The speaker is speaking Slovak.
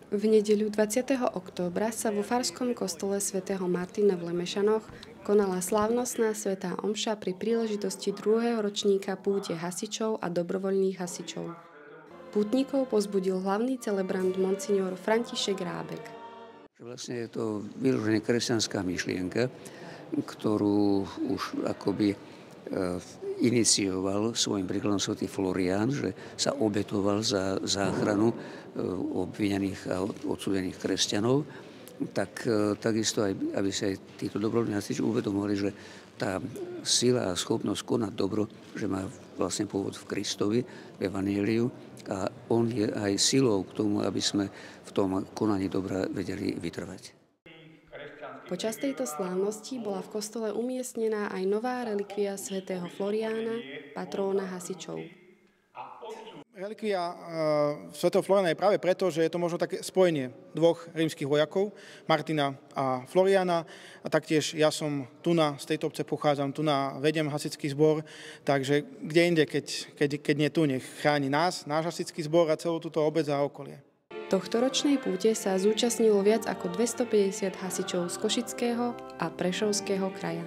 V nedeľu 20. októbra sa vo farskom kostole svätého Martina v Lemešanoch konala slávnostná svätá omša pri príležitosti druhého ročníka púte hasičov a dobrovoľných hasičov. Pútnikov pozbudil hlavný celebrant monsignor František Rábek. Vlastne je to vyložené kresťanská myšlienka, ktorú už akoby inicioval svojim príkladom svätý Florián, že sa obetoval za záchranu obvinených a odsúdených kresťanov, tak takisto aj, aby sa aj títo dobrovoľní hasiči uvedomovali, že tá sila a schopnosť konať dobro, že má vlastne pôvod v Kristovi, v Evanjeliu, a on je aj silou k tomu, aby sme v tom konaní dobra vedeli vytrvať. Počas tejto slávnosti bola v kostole umiestnená aj nová relikvia svätého Floriána, patróna hasičov. Relikvia svätého Floriána je práve preto, že je to možno také spojenie dvoch rímskych vojakov, Martina a Floriána. A taktiež ja som z tejto obce pochádzam, vediem hasičský zbor, takže kde inde, keď nie tu, nech chráni nás, náš hasičský zbor a celú túto obec a okolie. Tohtoročnej púte sa zúčastnilo viac ako 250 hasičov z Košického a Prešovského kraja.